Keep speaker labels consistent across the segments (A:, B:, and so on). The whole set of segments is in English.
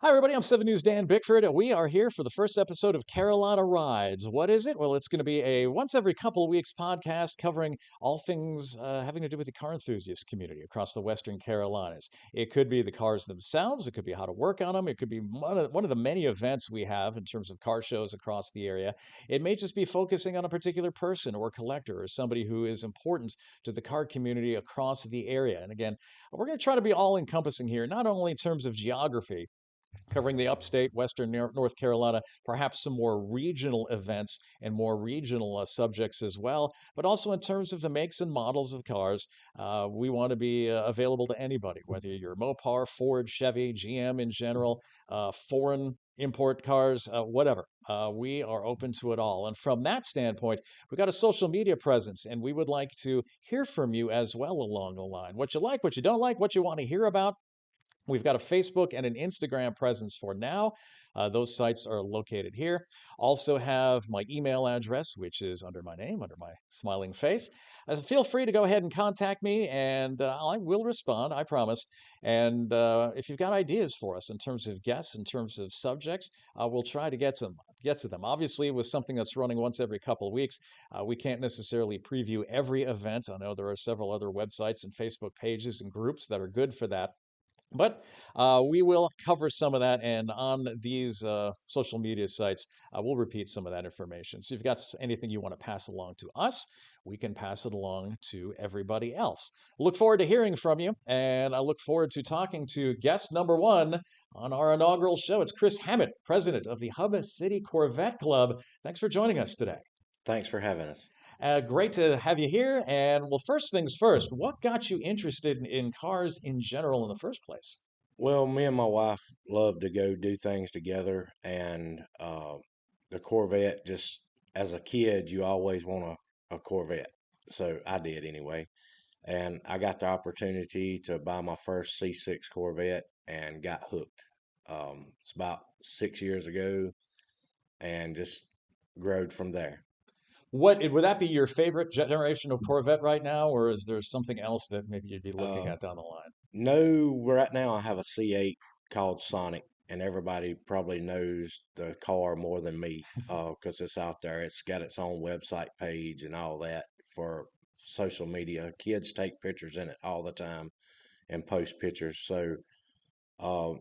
A: Hi, everybody. I'm 7 News Dan Bickford. We are here for the first episode of Carolina Rides. What is it? Well, it's going to be a once every couple of weeks podcast covering all things having to do with the car enthusiast community across the Western Carolinas. It could be the cars themselves, it could be how to work on them, it could be one of the many events we have in terms of car shows across the area. It may just be focusing on a particular person or collector or somebody who is important to the car community across the area. And again, we're going to try to be all encompassing here, not only in terms of geography covering the upstate, western North Carolina, perhaps some more regional events and more regional subjects as well. But also in terms of the makes and models of cars, we want to be available to anybody, whether you're Mopar, Ford, Chevy, GM in general, foreign import cars, whatever. We are open to it all. And from that standpoint, we've got a social media presence, and we would like to hear from you as well along the line. What you like, what you don't like, what you want to hear about. We've got a Facebook and an Instagram presence for now. Those sites are located here. Also have my email address, which is under my name, under my smiling face. Feel free to go ahead and contact me, and I will respond, I promise. And if you've got ideas for us in terms of guests, in terms of subjects, we'll try to get to them. Obviously, with something that's running once every couple of weeks, we can't necessarily preview every event. I know there are several other websites and Facebook pages and groups that are good for that. But we will cover some of that, and on these social media sites, we'll repeat some of that information. So if you've got anything you want to pass along to us, we can pass it along to everybody else. Look forward to hearing from you, and I look forward to talking to guest number one on our inaugural show. It's Chris Hammett, president of the Hub City Corvette Club. Thanks for joining us today.
B: Thanks for having us.
A: Great to have you here. And well, first things first, what got you interested in cars in general in the first place?
B: Well, me and my wife love to go do things together, and the Corvette, just as a kid, you always want a Corvette. So I did anyway. And I got the opportunity to buy my first C6 Corvette and got hooked. It's about 6 years ago and just growed from there.
A: What would that be your favorite generation of Corvette right now, or is there something else that maybe you'd be looking
B: Uh,
A: at down the line?
B: No, right now I have a C8 called Sonic, and everybody probably knows the car more than me because it's out there. It's got its own website page and all that for social media. Kids take pictures in it all the time and post pictures. So uh,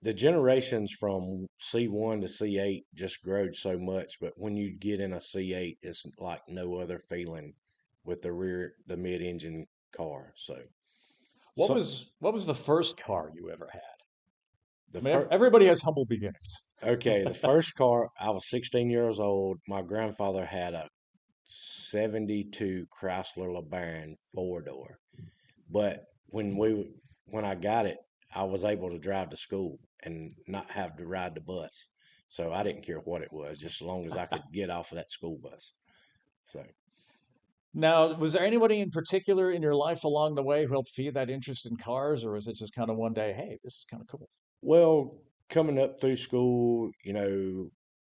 B: the generations from C1 to C8 just growed so much, but when you get in a C8, it's like no other feeling with the mid-engine car. So.
A: What
B: So
A: was what was the first car you ever had?
B: the
A: I mean,
B: first
A: everybody has humble beginnings.
B: Okay, the first car, I was 16 years old. My grandfather had a 72 Chrysler LeBaron four-door. But when I got it, I was able to drive to school and not have to ride the bus. So I didn't care what it was, just as long as I could get off of that school bus. So,
A: Now, was there anybody in particular in your life along the way who helped feed that interest in cars, or was it just kind of one day, hey, this is kind of cool?
B: well, coming up through school,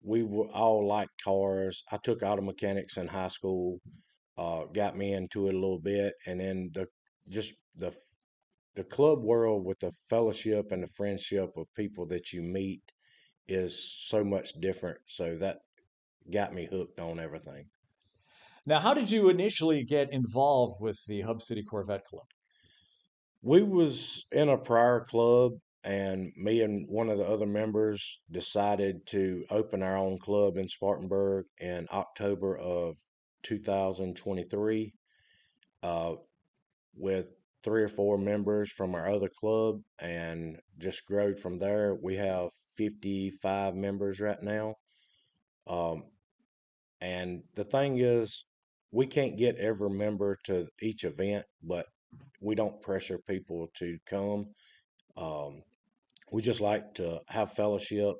B: we were all like cars. I took auto mechanics in high school, got me into it a little bit, and then just the club world with the fellowship and the friendship of people that you meet is so much different. So that got me hooked on everything.
A: Now, how did you initially get involved with the Hub City Corvette Club?
B: We was in a prior club, and me and one of the other members decided to open our own club in Spartanburg in October of 2023, uh, with three or four members from our other club, and just growed from there. We have 55 members right now. Um, and the thing is, we can't get every member to each event, but we don't pressure people to come. Um, we just like to have fellowship,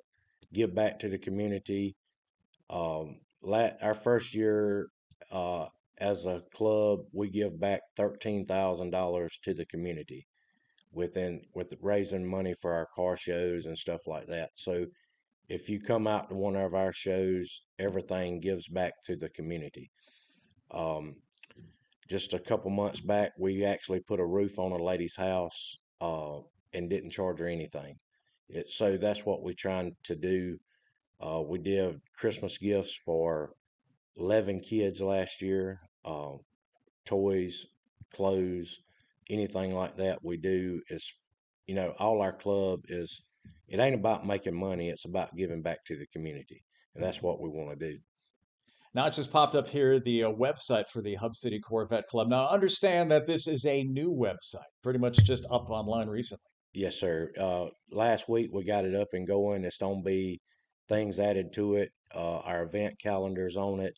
B: give back to the community. Our first year as a club, we give back $13,000 to the community with raising money for our car shows and stuff like that. So if you come out to one of our shows, everything gives back to the community. Um, just a couple months back, we actually put a roof on a lady's house and didn't charge her anything. So that's what we're trying to do. We did Christmas gifts for 11 kids last year. Toys, clothes, anything like that we do is, all our club is, it ain't about making money, it's about giving back to the community. And that's what we want to do.
A: Now it just popped up here the website for the Hub City Corvette Club. Now understand that this is a new website, pretty much just up online recently.
B: Yes, sir. Last week we got it up and going. It's going to be things added to it. Our event calendars on it,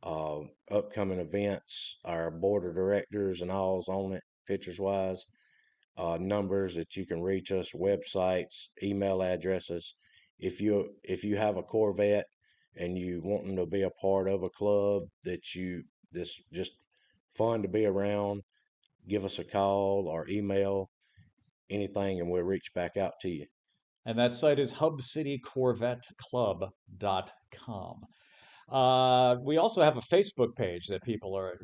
B: uh, upcoming events, our board of directors and all's on it, pictures wise. Numbers that you can reach us, websites, email addresses. If you have a Corvette and you wanting to be a part of a club that's just fun to be around, give us a call or email anything, and we'll reach back out to you.
A: And that site is hubcitycorvetteclub.com. We also have a Facebook page that people are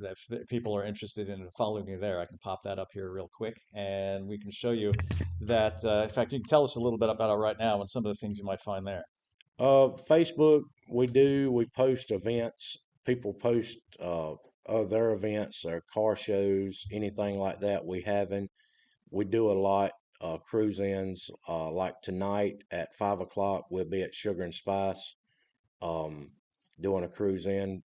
A: interested in following me there. I can pop that up here real quick, and we can show you that. In fact, you can tell us a little bit about it right now and some of the things you might find there.
B: Facebook, we post events. People post their events, their car shows, anything like that we having. We do a lot cruise ins. Like tonight at 5 o'clock, we'll be at Sugar and Spice um, doing a cruise in.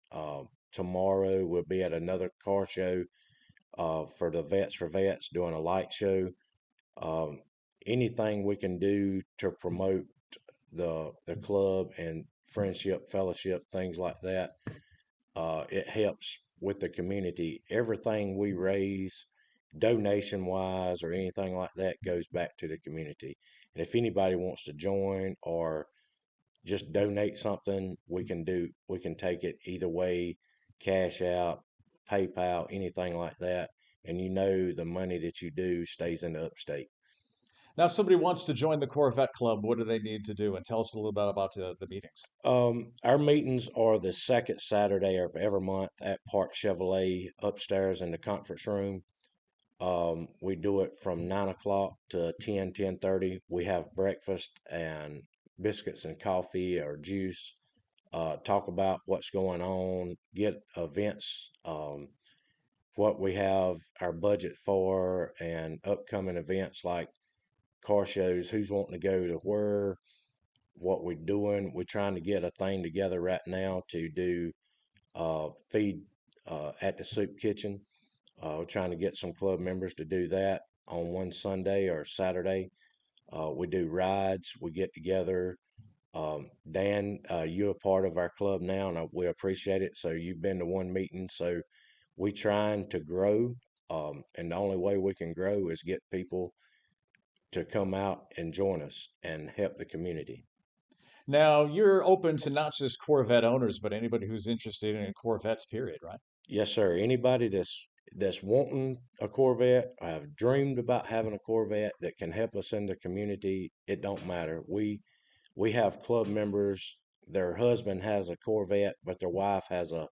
B: Tomorrow, we'll be at another car show for the Vets for Vets doing a light show. Um, Anything we can do to promote the club and friendship, fellowship, things like that, it helps with the community. Everything we raise, donation wise or anything like that, goes back to the community. And if anybody wants to join or just donate something, we can take it either way, cash out, PayPal, anything like that. And the money that you do stays in the upstate.
A: Now, if somebody wants to join the Corvette Club, what do they need to do? And tell us a little bit about the meetings.
B: Our meetings are the second Saturday of every month at Park Chevrolet upstairs in the conference room. We do it from 9 o'clock to 10:30. We have breakfast and biscuits and coffee or juice. Talk about what's going on, get events, what we have our budget for, and upcoming events like car shows, who's wanting to go to where, what we're doing. We're trying to get a thing together right now to do feed at the soup kitchen. We're trying to get some club members to do that on one Sunday or Saturday. We do rides. We get together. Dan, you're a part of our club now, and we appreciate it. So you've been to one meeting. So we trying to grow, and the only way we can grow is get people to come out and join us and help the community.
A: Now, you're open to not just Corvette owners, but anybody who's interested in Corvettes, period, right?
B: Yes, sir. Anybody that's wanting a Corvette, or have dreamed about having a Corvette that can help us in the community, it don't matter. We have club members, their husband has a Corvette, but their wife has a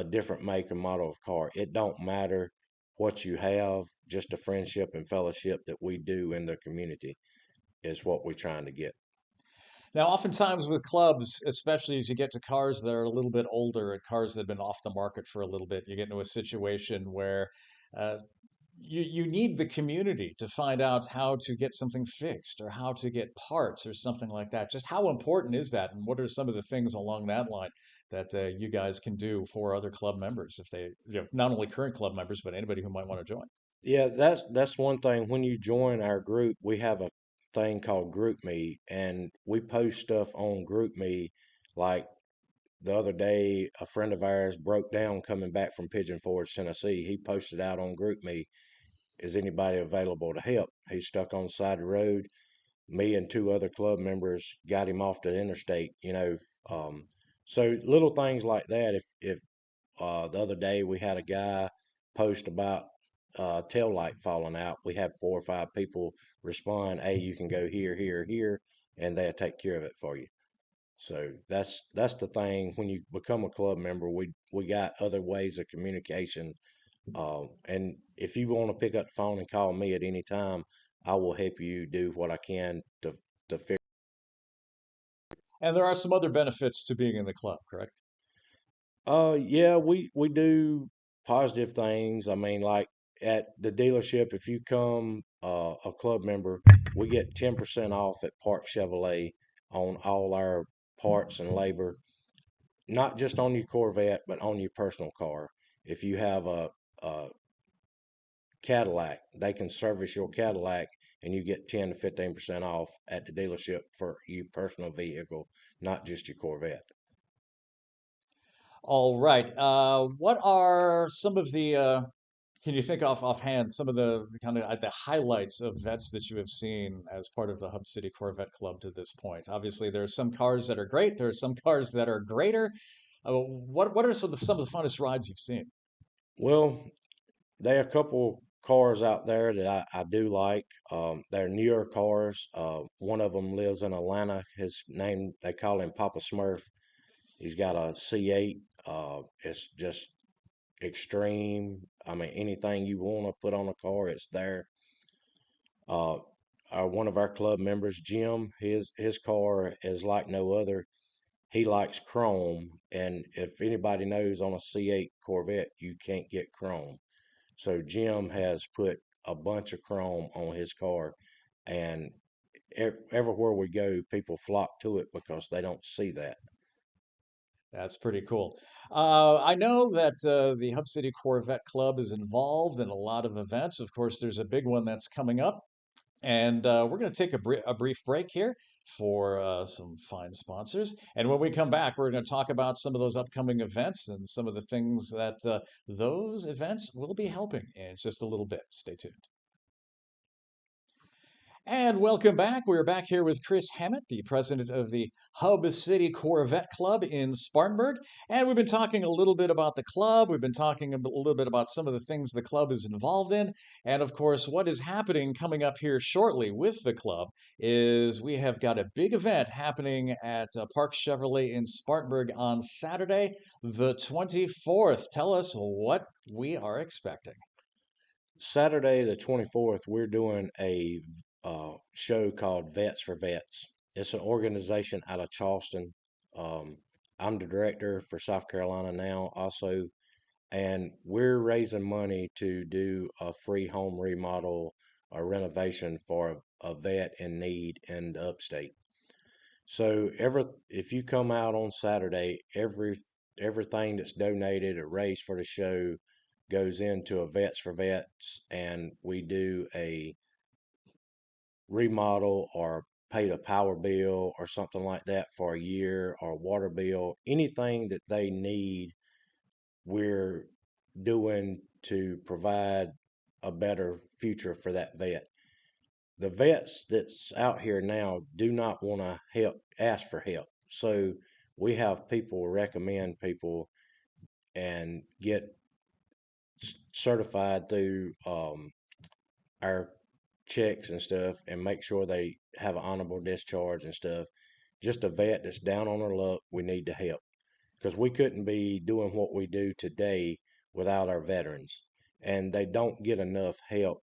B: different make and model of car. It don't matter what you have, just the friendship and fellowship that we do in the community is what we're trying to get.
A: Now, oftentimes with clubs, especially as you get to cars that are a little bit older and cars that have been off the market for a little bit, you get into a situation where uh, you need the community to find out how to get something fixed or how to get parts or something like that. Just how important is that? And what are some of the things along that line that you guys can do for other club members if they, not only current club members, but anybody who might want to join?
B: Yeah, that's one thing. When you join our group, we have a thing called Group Me, and we post stuff on Group Me. Like the other day, a friend of ours broke down coming back from Pigeon Forge, Tennessee. He posted out on Group Me, "Is anybody available to help?" He's stuck on the side of the road. Me and two other club members got him off the interstate. Um, so little things like that. If the other day we had a guy post about tail light falling out. We had 4 or 5 people respond, "Hey, you can go here, here, here," and they'll take care of it for you. So that's the thing. When you become a club member, we got other ways of communication. And if you want to pick up the phone and call me at any time, I will help you do what I can to figure.
A: And there are some other benefits to being in the club, correct?
B: Yeah, we do positive things. I mean, like at the dealership, if you come a club member, we get 10% off at Park Chevrolet on all our parts and labor, not just on your Corvette, but on your personal car. If you have a Cadillac, they can service your Cadillac and you get 10 to 15% off at the dealership for your personal vehicle, not just your Corvette.
A: All right. What are some of the can you think offhand some of the kind of the highlights of vets that you have seen as part of the Hub City Corvette Club to this point? Obviously, there are some cars that are great. There are some cars that are greater. What are some of the funnest rides you've seen?
B: Well, there are a couple cars out there that I do like. They're newer cars. One of them lives in Atlanta. His name, they call him Papa Smurf. He's got a C8. It's just extreme. I mean, anything you want to put on a car, it's there. Uh, one of our club members, Jim, his car is like no other. He likes chrome, and if anybody knows on a C8 Corvette, you can't get chrome. So Jim has put a bunch of chrome on his car, and everywhere we go, people flock to it because they don't see that.
A: That's pretty cool. I know that the Hub City Corvette Club is involved in a lot of events. Of course, there's a big one that's coming up. And we're going to take a brief break here for some fine sponsors. And when we come back, we're going to talk about some of those upcoming events and some of the things that those events will be helping in just a little bit. Stay tuned. And welcome back. We're back here with Chris Hammett, the president of the Hub City Corvette Club in Spartanburg. And we've been talking a little bit about the club. We've been talking a little bit about some of the things the club is involved in. And of course, what is happening coming up here shortly with the club is we have got a big event happening at Park Chevrolet in Spartanburg on Saturday, the 24th. Tell us what we are expecting.
B: Saturday, the 24th, we're doing a show called Vets for Vets. It's an organization out of Charleston. Um, I'm the director for South Carolina now, also, and we're raising money to do a free home remodel or renovation for a vet in need in the upstate. So if you come out on Saturday, everything that's donated or raised for the show goes into a Vets for Vets, and we do a remodel or paid a power bill or something like that for a year or water bill, anything that they need, we're doing to provide a better future for that vet. The vets that's out here now do not want to help, ask for help. So we have people recommend people and get certified through our checks and stuff and make sure they have an honorable discharge and stuff. Just a vet that's down on their luck, we need to help because we couldn't be doing what we do today without our veterans. And they don't get enough help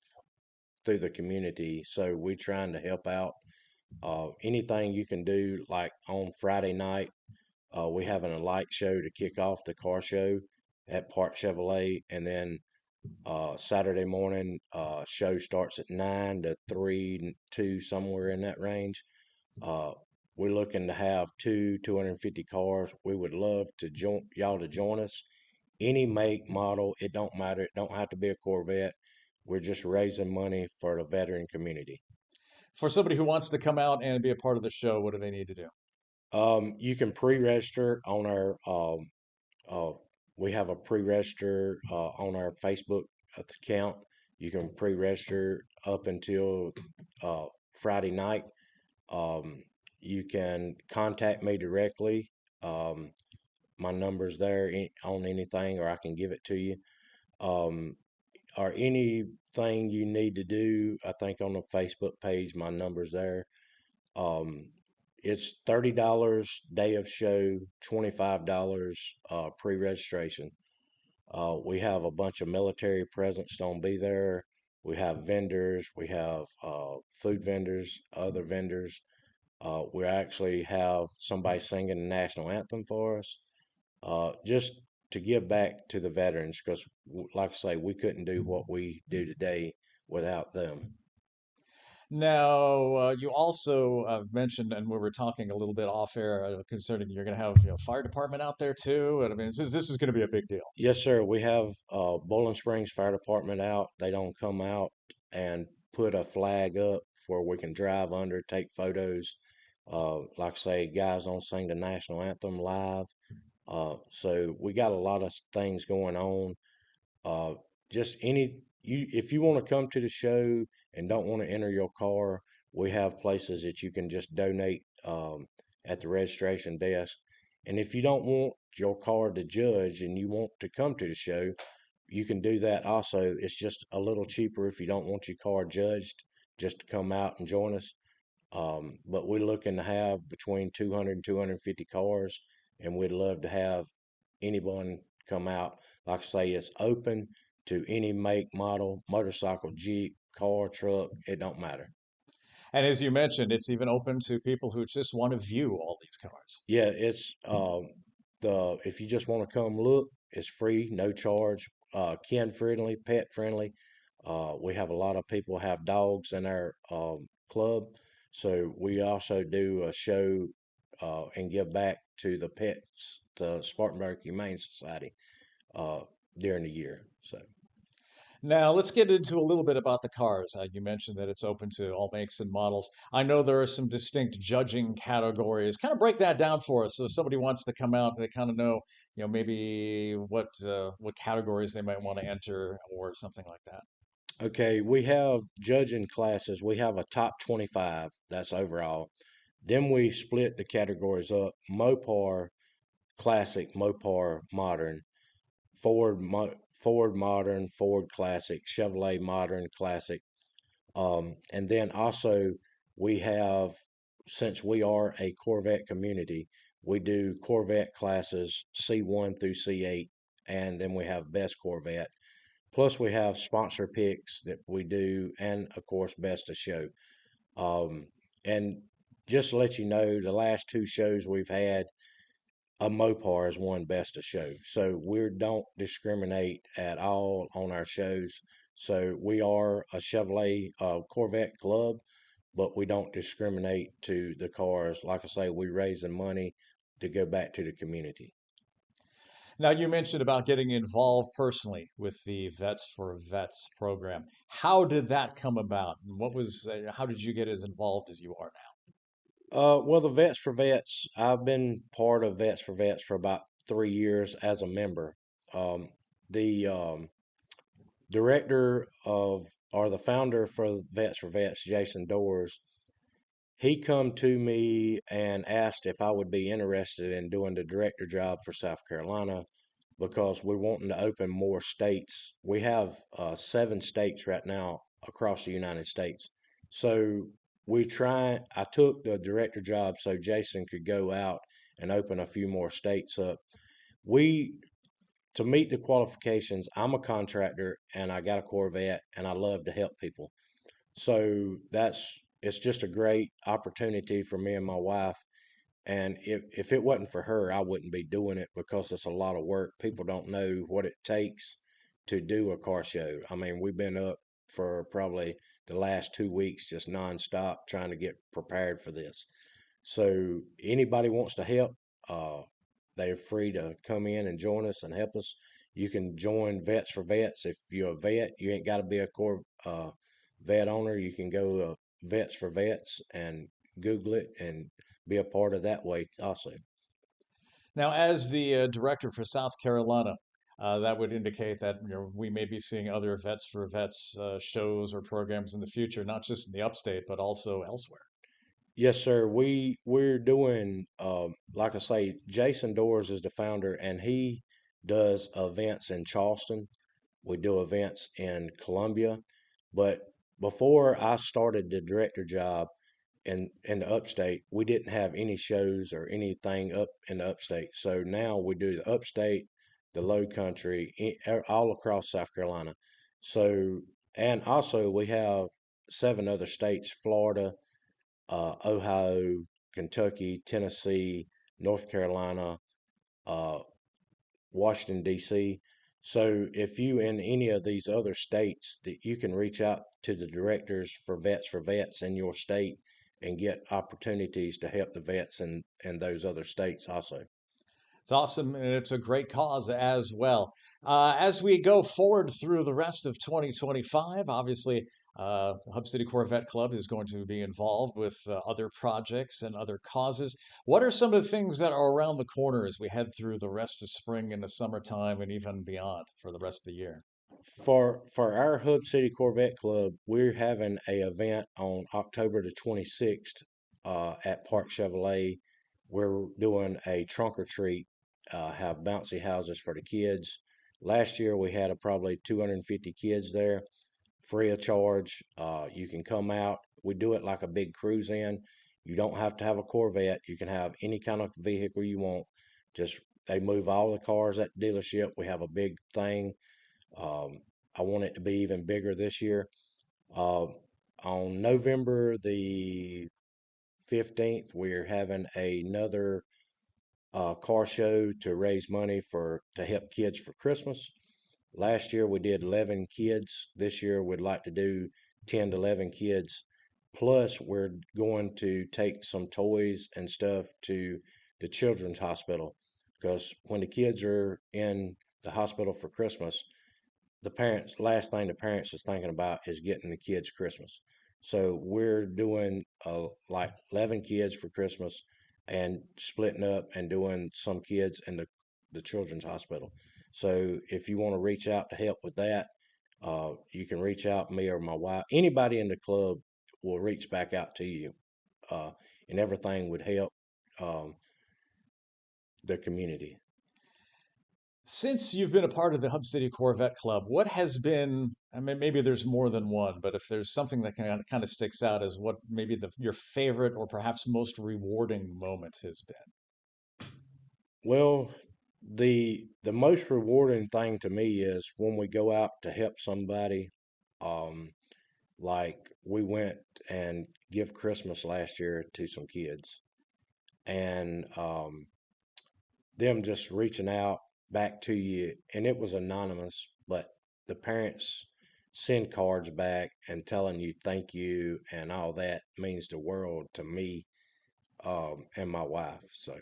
B: through the community. So we're trying to help out. Anything you can do, like on Friday night, we having a light show to kick off the car show at Park Chevrolet, and then Saturday morning show starts at 9 to 3, 2, somewhere in that range. Uh, we're looking to have 250 cars. We would love to join y'all to join us. Any make, model, it don't matter. It don't have to be a Corvette. We're just raising money for the veteran community.
A: For somebody who wants to come out and be a part of the show, what do they need to do?
B: You can pre-register on our. Uh, we have a pre-register on our Facebook account. You can pre-register up until uh, Friday night. Um, you can contact me directly. Um, my number's there on anything, or I can give it to you. Um, or anything you need to do, I think on the Facebook page, my number's there. Um, it's $30 day of show, $25 pre-registration. We have a bunch of military presence gonna be there. We have vendors. We have food vendors, other vendors. We actually have somebody singing the national anthem for us, just to give back to the veterans, because, like I say, we couldn't do what we do today without them.
A: Now, you also mentioned, and we were talking a little bit off air concerning you're going to have fire department out there too. And I mean, this is going to be a big deal.
B: Yes, sir. We have Bowling Springs Fire Department out. They don't come out and put a flag up where we can drive under, take photos. Like I say, guys don't sing the national anthem live. So we got a lot of things going on. Uh, just if you want to come to the show and don't want to enter your car, we have places that you can just donate at the registration desk. And if you don't want your car to judge and you want to come to the show, you can do that also. It's just a little cheaper if you don't want your car judged, just to come out and join us. But we're looking to have between 200 and 250 cars, and we'd love to have anyone come out. Like I say, it's open to any make, model, motorcycle, Jeep, car, truck, it don't matter.
A: And as you mentioned, it's even open to people who just want to view all these cars.
B: Yeah, it's the if you just want to come look, it's free, no charge, kid friendly, pet friendly. We have a lot of people have dogs in our club, so we also do a show and give back to the pets, the Spartanburg Humane Society, uh, during the year. So.
A: Now, let's get into a little bit about the cars. You mentioned that it's open to all makes and models. I know there are some distinct judging categories. Kind of break that down for us, so if somebody wants to come out, they kind of know, maybe what categories they might want to enter or something like that.
B: Okay, we have judging classes. We have a top 25, that's overall. Then we split the categories up: Mopar Classic, Mopar Modern, Ford Modern, Ford Classic, Chevrolet Modern Classic. And then also we have, since we are a Corvette community, we do Corvette classes C1 through C8, and then we have Best Corvette. Plus, we have sponsor picks that we do, and of course, Best of Show. Um, and just to let you know, the last two shows we've had, a Mopar has won Best of Show. So we don't discriminate at all on our shows. So we are a Chevrolet Corvette club, but we don't discriminate to the cars. Like I say, we raise the money to go back to the community.
A: Now, you mentioned about getting involved personally with the Vets for Vets program. How did that come about? And how did you get as involved as you are
B: Well, the Vets for Vets, I've been part of Vets for Vets for about 3 years as a member. Um, the director of, or the founder for Vets for Vets, Jason Doors, he come to me and asked if I would be interested in doing the director job for South Carolina, because we're wanting to open more states. We have 7 states right now across the United States. So I took the director job so Jason could go out and open a few more states up. We, to meet the qualifications, I'm a contractor and I got a Corvette and I love to help people. So it's just a great opportunity for me and my wife. And if it wasn't for her, I wouldn't be doing it, because it's a lot of work. People don't know what it takes to do a car show. I mean, we've been up for probably the last 2 weeks just nonstop trying to get prepared for this. So anybody wants to help, uh, they're free to come in and join us and help us. You can join Vets for Vets. If you're a vet, you ain't got to be a vet owner. You can go to Vets for Vets and Google it and be a part of that way also.
A: now? As the director for South Carolina, that would indicate that we may be seeing other Vets for Vets shows or programs in the future, not just in the upstate, but also elsewhere.
B: Yes, sir. We're doing, like I say, Jason Doors is the founder, and he does events in Charleston. We do events in Columbia. But before I started the director job in the upstate, we didn't have any shows or anything up in the upstate. So now we do the upstate, the low country, all across South Carolina. So, and also we have 7 other states: Florida, Ohio, Kentucky, Tennessee, North Carolina, uh, Washington, D.C. So if you in any of these other states, that you can reach out to the directors for vets in your state and get opportunities to help the vets in those other states also.
A: It's awesome, and it's a great cause as well. As we go forward through the rest of 2025, obviously, Hub City Corvette Club is going to be involved with other projects and other causes. What are some of the things that are around the corner as we head through the rest of spring and the summertime and even beyond for the rest of the year?
B: For our Hub City Corvette Club, we're having a event on October the 26th at Park Chevrolet. We're doing a trunk or treat, have bouncy houses for the kids. Last year we had probably 250 kids there, free of charge. You can come out. We do it like a big cruise in. You don't have to have a Corvette. You can have any kind of vehicle you want. Just they move all the cars at the dealership. We have a big thing. um, I want it to be even bigger this year. Uh, on November the 15th, we're having another car show to raise money for to help kids for Christmas. Last year we did 11 kids. This year we'd like to do 10 to 11 kids. Plus, we're going to take some toys and stuff to the children's hospital because when the kids are in the hospital for Christmas, the parents last thing the parents is thinking about is getting the kids Christmas. So we're doing like 11 kids for Christmas and splitting up and doing some kids in the children's hospital. So if you want to reach out to help with that, you can reach out me or my wife. Anybody in the club will reach back out to you, uh, and everything would help um, the community.
A: Since you've been a part of the Hub City Corvette Club, what has been, I mean, maybe there's more than one, but if there's something that kind of sticks out as what maybe your favorite or perhaps most rewarding moment has been?
B: Well, the most rewarding thing to me is when we go out to help somebody. Um, like we went and give Christmas last year to some kids, and them just reaching out back to you, and it was anonymous, but the parents send cards back and telling you thank you and all that means the world to me and my wife. So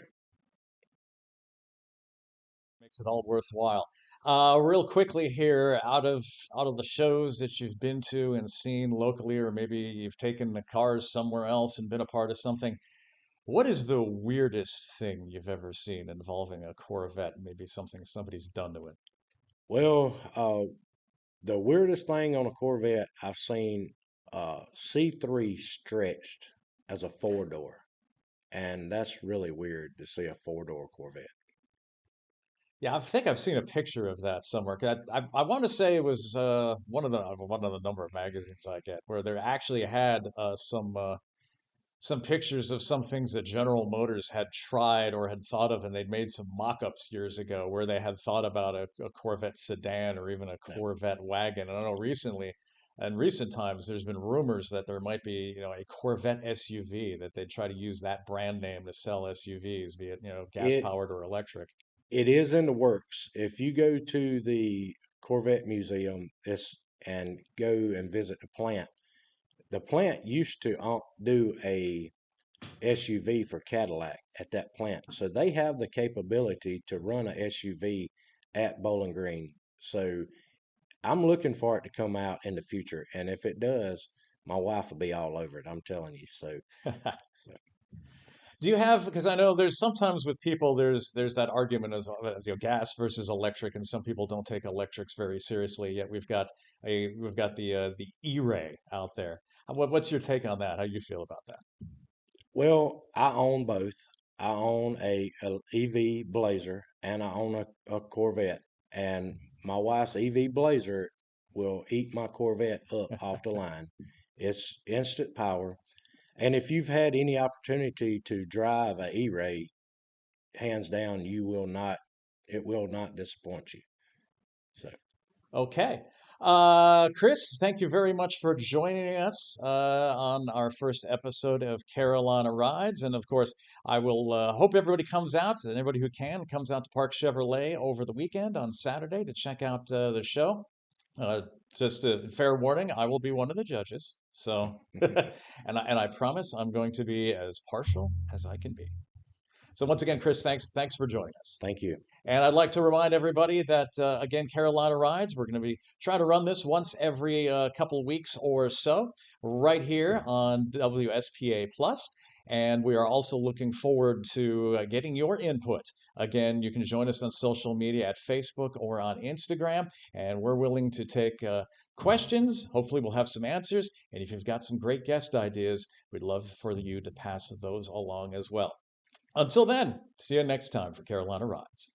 A: Makes it all worthwhile. Real quickly here, out of the shows that you've been to and seen locally, or maybe you've taken the cars somewhere else and been a part of something, what is the weirdest thing you've ever seen involving a Corvette? Maybe something somebody's done to it.
B: well, the weirdest thing on a Corvette I've seen, C3 stretched as a four door, and that's really weird to see a four-door Corvette.
A: Yeah, I think I've seen a picture of that somewhere. 'Cause I want to say it was one of the number of magazines I get where they actually had some pictures of some things that General Motors had tried or had thought of, and they'd made some mock-ups years ago where they had thought about a Corvette sedan or even a
B: Yeah.
A: Corvette wagon. And I know recently, in recent times, there's been rumors that there might be, a Corvette SUV that they'd try to use that brand name to sell SUVs, be it, gas
B: It
A: powered or electric.
B: it is in the works. If you go to the Corvette Museum and go and visit the plant used to do a SUV for Cadillac at that plant. So they have the capability to run a SUV at Bowling Green. So I'm looking for it to come out in the future. And if it does, my wife will be all over it. I'm telling you. So
A: Do you have, because I know there's sometimes with people there's that argument as gas versus electric, and some people don't take electrics very seriously. Yet we've got the E-Ray out there. What's your take on that? How you feel about that?
B: well, I own both. I own a EV Blazer and I own a Corvette. And my wife's EV Blazer will eat my Corvette up off the line. It's instant power. And if you've had any opportunity to drive a E-Ray, hands down, it will not disappoint you. So
A: Okay. Chris, thank you very much for joining us on our first episode of Carolina Rides. And of course, I will hope everybody comes out, and everybody who can comes out to Park Chevrolet over the weekend on Saturday to check out the show. Uh, just a fair warning, I will be one of the judges. So, and I promise I'm going to be as partial as I can be. So once again, Chris, thanks for joining us.
B: Thank you.
A: And I'd like to remind everybody that, again, Carolina Rides, we're going to be trying to run this once every couple weeks or so, right here on WSPA Plus. And we are also looking forward to getting your input. Again, you can join us on social media at Facebook or on Instagram, and we're willing to take questions. Hopefully, we'll have some answers. And if you've got some great guest ideas, we'd love for you to pass those along as well. Until then, see you next time for Carolina Rides.